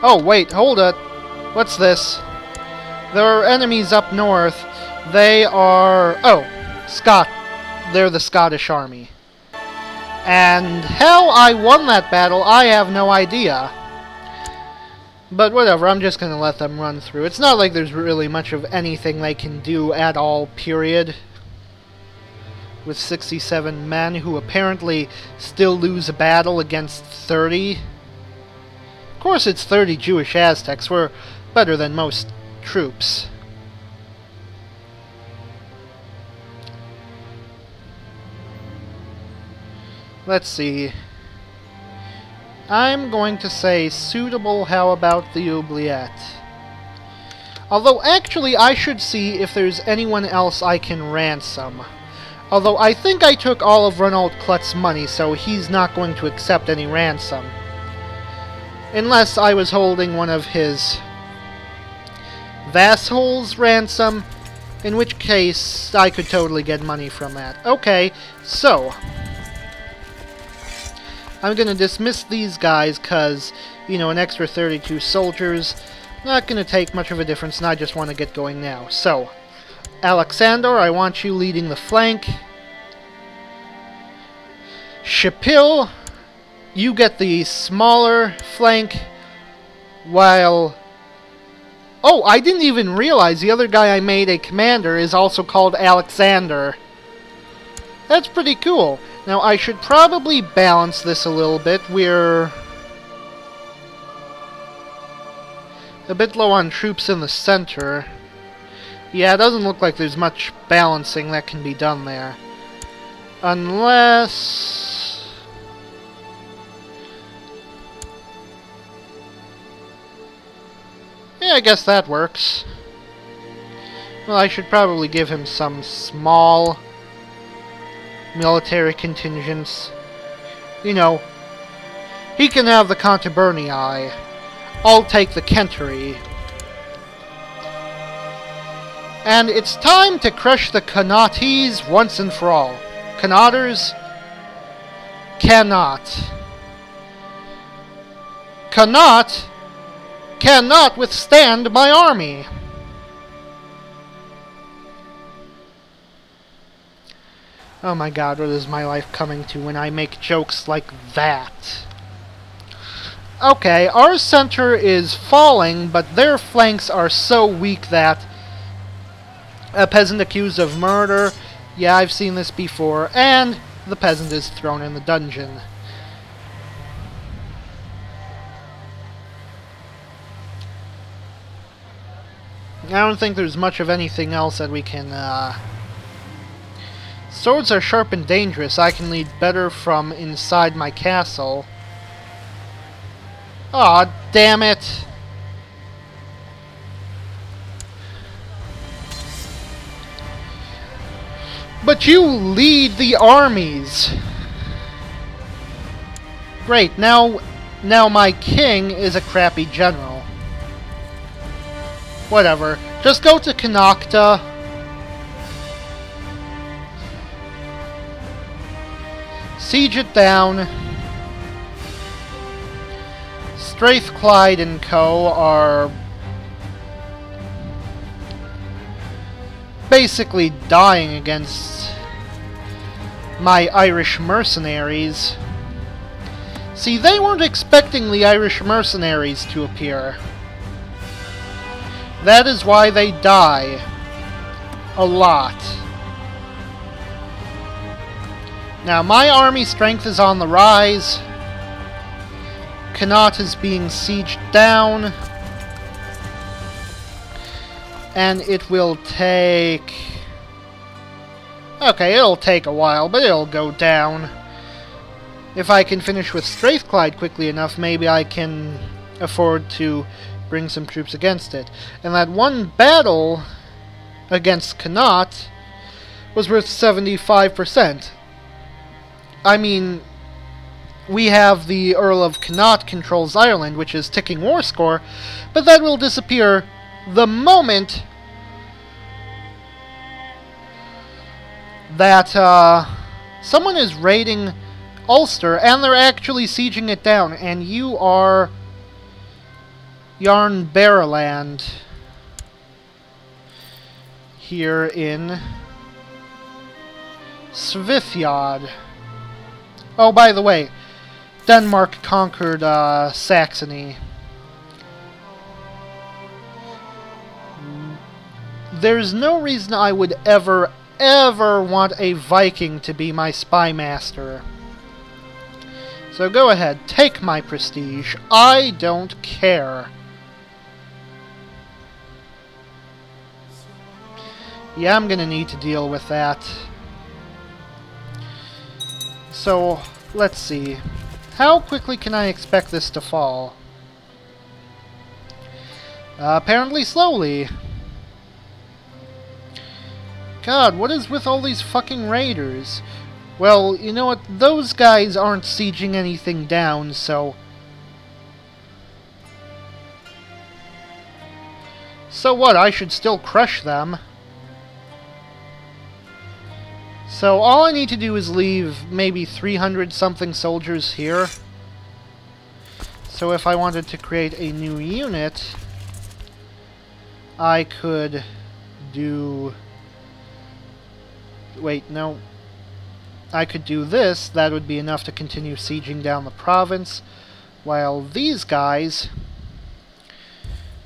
Oh, wait, hold it. What's this? There are enemies up north. They are... Oh, Scott. They're the Scottish army. And how I won that battle, I have no idea. But whatever, I'm just gonna let them run through. It's not like there's really much of anything they can do at all, period. With 67 men who apparently still lose a battle against 30. Of course it's 30 Jewish Aztecs. We're better than most troops. Let's see. I'm going to say suitable. How about the oubliette? Although actually I should see if there's anyone else I can ransom. Although I think I took all of Ronald Klutz's money, so he's not going to accept any ransom. Unless I was holding one of his vassals' ransom, in which case I could totally get money from that. Okay, so I'm going to dismiss these guys because, you know, an extra 32 soldiers, not going to take much of a difference, and I just want to get going now. So, Aleksandar, I want you leading the flank. Shapil, you get the smaller flank, while... Oh, I didn't even realize the other guy I made a commander is also called Aleksandar. That's pretty cool. Now, I should probably balance this a little bit. We're a bit low on troops in the center. Yeah, it doesn't look like there's much balancing that can be done there. Unless... yeah, I guess that works. Well, I should probably give him some small military contingents. You know, he can have the Contubernii. I'll take the Kentery. And it's time to crush the Connachtese once and for all. Connachters cannot. Connacht cannot withstand my army. Oh my god, what is my life coming to when I make jokes like that? Okay, our center is falling, but their flanks are so weak that a peasant accused of murder, yeah, I've seen this before, and the peasant is thrown in the dungeon. I don't think there's much of anything else that we can, Swords are sharp and dangerous. I can lead better from inside my castle. Aw, damn it! But you lead the armies! Great, now my king is a crappy general. Whatever. Just go to Connacht. Siege it down. Strathclyde and Co. are basically dying against my Irish mercenaries. See, they weren't expecting the Irish mercenaries to appear. That is why they die a lot. Now, my army strength is on the rise. Connacht is being sieged down. And it will take... okay, it'll take a while, but it'll go down. If I can finish with Strathclyde quickly enough, maybe I can afford to bring some troops against it. And that one battle against Connacht was worth 75%. I mean, we have the Earl of Connacht controls Ireland, which is ticking war score, but that will disappear the moment that someone is raiding Ulster, and they're actually sieging it down, and you are Yarn Baraland here in Svithjod. Oh, by the way, Denmark conquered Saxony. There's no reason I would ever want a Viking to be my spy master. So go ahead, take my prestige. I don't care. Yeah, I'm gonna need to deal with that. So, let's see. How quickly can I expect this to fall? Apparently slowly. God, what is with all these fucking raiders? Well, you know what? Those guys aren't sieging anything down, so... So what? I should still crush them. So all I need to do is leave maybe 300-something soldiers here. So if I wanted to create a new unit, I could do... Wait, no. I could do this. That would be enough to continue sieging down the province, while these guys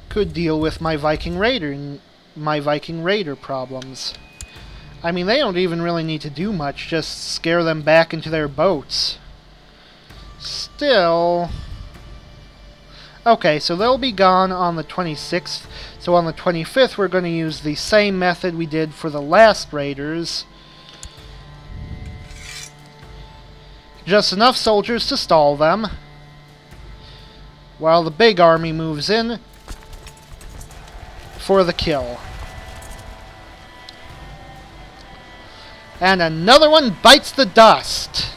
could deal with my Viking Raider problems. I mean, they don't even really need to do much, just scare them back into their boats. Still... Okay, so they'll be gone on the 26th, so on the 25th we're going to use the same method we did for the last raiders. Just enough soldiers to stall them, while the big army moves in for the kill. And another one bites the dust.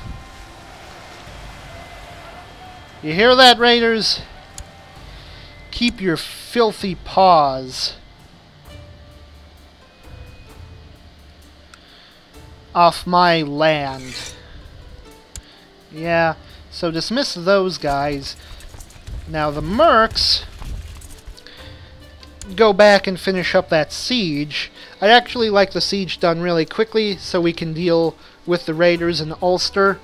You hear that, raiders? Keep your filthy paws off my land. Yeah, so dismiss those guys. Now the mercs go back and finish up that siege. I'd actually like the siege done really quickly so we can deal with the raiders in Ulster.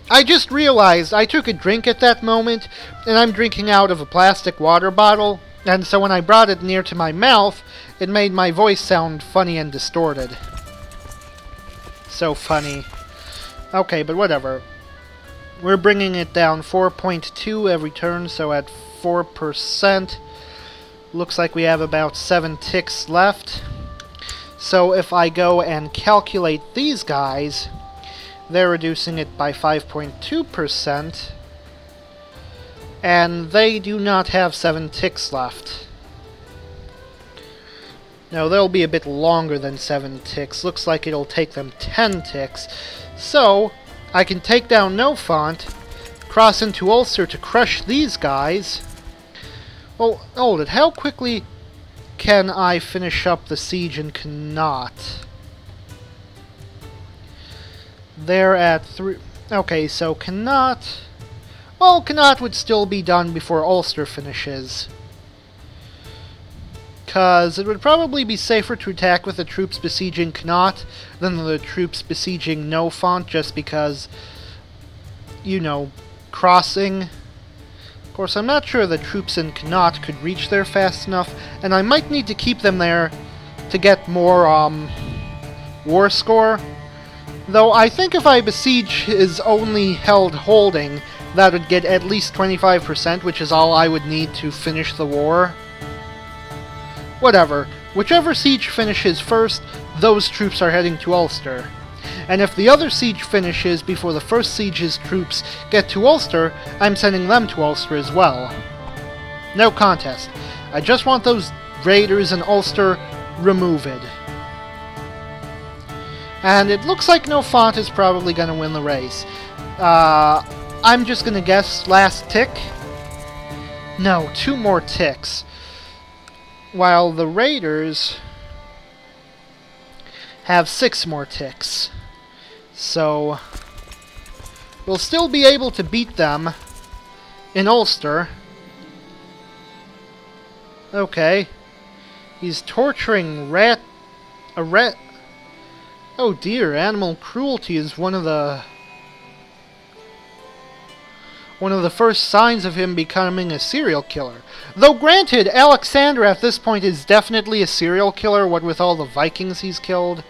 I just realized I took a drink at that moment, and I'm drinking out of a plastic water bottle, and so when I brought it near to my mouth, it made my voice sound funny and distorted. So funny. Okay, but whatever. We're bringing it down 4.2 every turn, so at 4%, looks like we have about 7 ticks left. So if I go and calculate these guys, they're reducing it by 5.2%, and they do not have 7 ticks left. Now, they'll be a bit longer than 7 ticks. Looks like it'll take them 10 ticks. So, I can take down Nofont, cross into Ulster to crush these guys. Well, hold it. How quickly can I finish up the siege in Connacht? They're at 3... Okay, so Connacht... Well, Connacht would still be done before Ulster finishes. Because it would probably be safer to attack with the troops besieging Connacht than the troops besieging Nofont, just because, you know, crossing. Of course, I'm not sure the troops in Connacht could reach there fast enough, and I might need to keep them there to get more, war score. Though I think if I besiege his only held holding, that would get at least 25%, which is all I would need to finish the war. Whatever. Whichever siege finishes first, those troops are heading to Ulster. And if the other siege finishes before the first siege's troops get to Ulster, I'm sending them to Ulster as well. No contest. I just want those raiders in Ulster removed. And it looks like Nofont is probably going to win the race. I'm just going to guess last tick. No, 2 more ticks. While the raiders have 6 more ticks. So, we'll still be able to beat them in Ulster. Okay. He's torturing a rat. Oh dear, animal cruelty is one of the first signs of him becoming a serial killer. Though granted, Aleksandar at this point is definitely a serial killer, what with all the Vikings he's killed.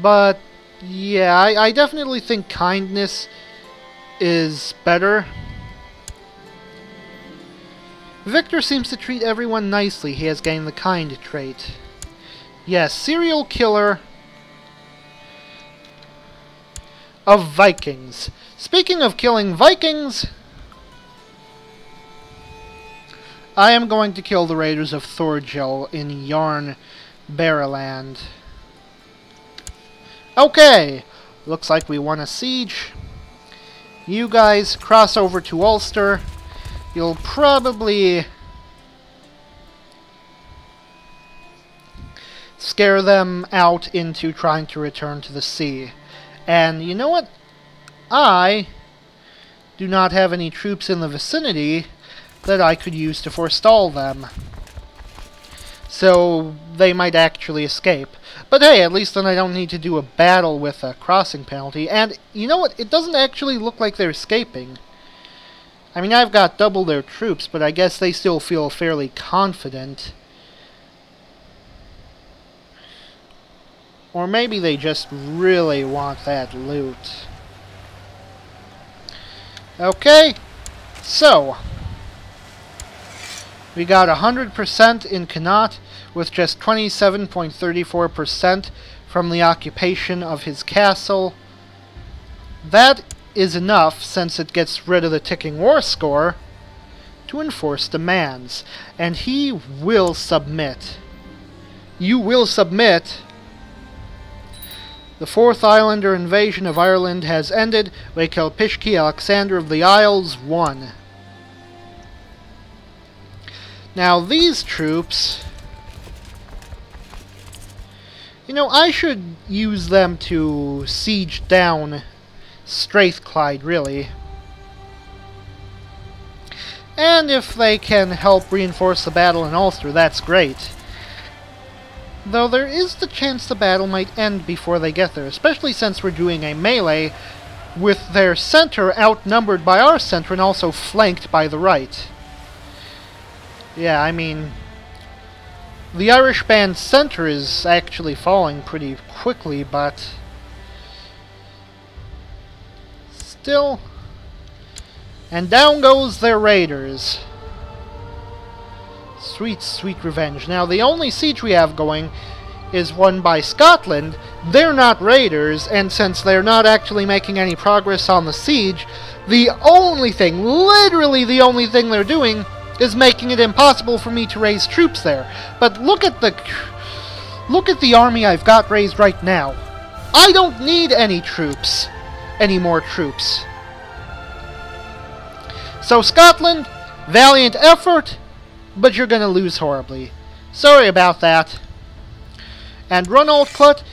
But yeah, I definitely think kindness is better. Victor seems to treat everyone nicely. He has gained the kind trait. Yes, serial killer of Vikings. Speaking of killing Vikings, I am going to kill the raiders of Thorgil in Yarn Baraland. Okay, looks like we won a siege. You guys cross over to Ulster. You'll probably scare them out into trying to return to the sea. And you know what? I do not have any troops in the vicinity that I could use to forestall them. So they might actually escape. But hey, at least then I don't need to do a battle with a crossing penalty. And you know what? It doesn't actually look like they're escaping. I mean, I've got double their troops, but I guess they still feel fairly confident. Or maybe they just really want that loot. Okay, so we got 100% in Connacht, with just 27.34% from the occupation of his castle. That is enough, since it gets rid of the ticking war score, to enforce demands. And he will submit. You will submit. The Fourth Islander invasion of Ireland has ended. Kelpishki Aleksandar of the Isles won. Now these troops, you know, I should use them to siege down Strathclyde, really. And if they can help reinforce the battle in Ulster, that's great. Though there is the chance the battle might end before they get there, especially since we're doing a melee with their center outnumbered by our center and also flanked by the right. Yeah, I mean, the Irish band's center is actually falling pretty quickly, but still. And down goes their raiders. Sweet, sweet revenge. Now, the only siege we have going is one by Scotland. They're not raiders, and since they're not actually making any progress on the siege, the only thing, literally the only thing they're doing is making it impossible for me to raise troops there. But look at the army I've got raised right now. I don't need any troops. Any more troops. So Scotland, valiant effort, but you're gonna lose horribly. Sorry about that. And Ronald Clut,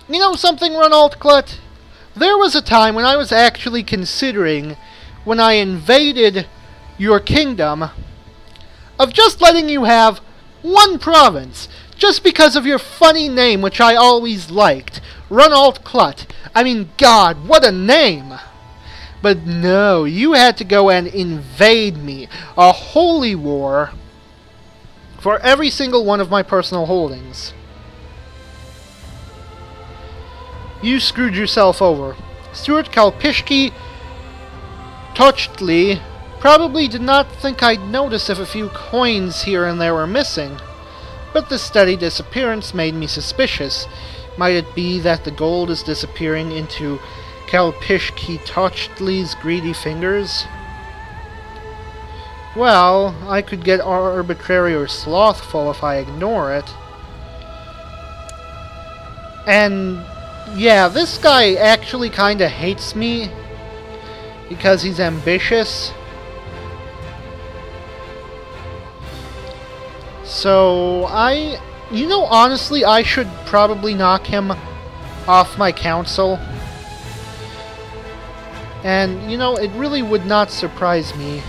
you know something, Ronald Clut? There was a time when I was actually considering, when I invaded your kingdom, of just letting you have one province, just because of your funny name, which I always liked. Ronald Clut. I mean, God, what a name! But no, you had to go and invade me. A holy war for every single one of my personal holdings. You screwed yourself over. Stuart Kalpishki Tochtli probably did not think I'd notice if a few coins here and there were missing, but the steady disappearance made me suspicious. Might it be that the gold is disappearing into Kalpishki Tochtli's greedy fingers? Well, I could get arbitrary or slothful if I ignore it. And yeah, this guy actually kinda hates me because he's ambitious. So you know, honestly, I should probably knock him off my council. And, you know, it really would not surprise me.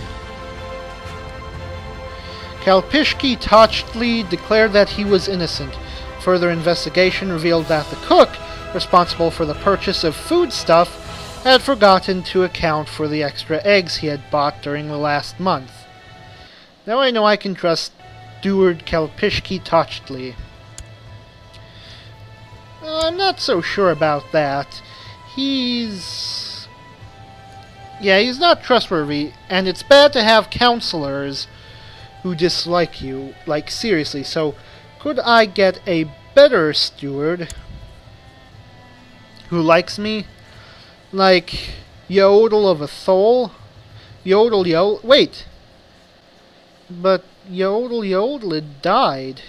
Kalpishki Tochtli declared that he was innocent. Further investigation revealed that the cook, responsible for the purchase of foodstuff, had forgotten to account for the extra eggs he had bought during the last month. Now I know I can trust Steward Kalpishki Tochtli. I'm not so sure about that. He's not trustworthy, and it's bad to have counselors who dislike you, like seriously, so could I get a better steward who likes me? Like Yodel of a Thole? Yodel, wait! But Yodel had died.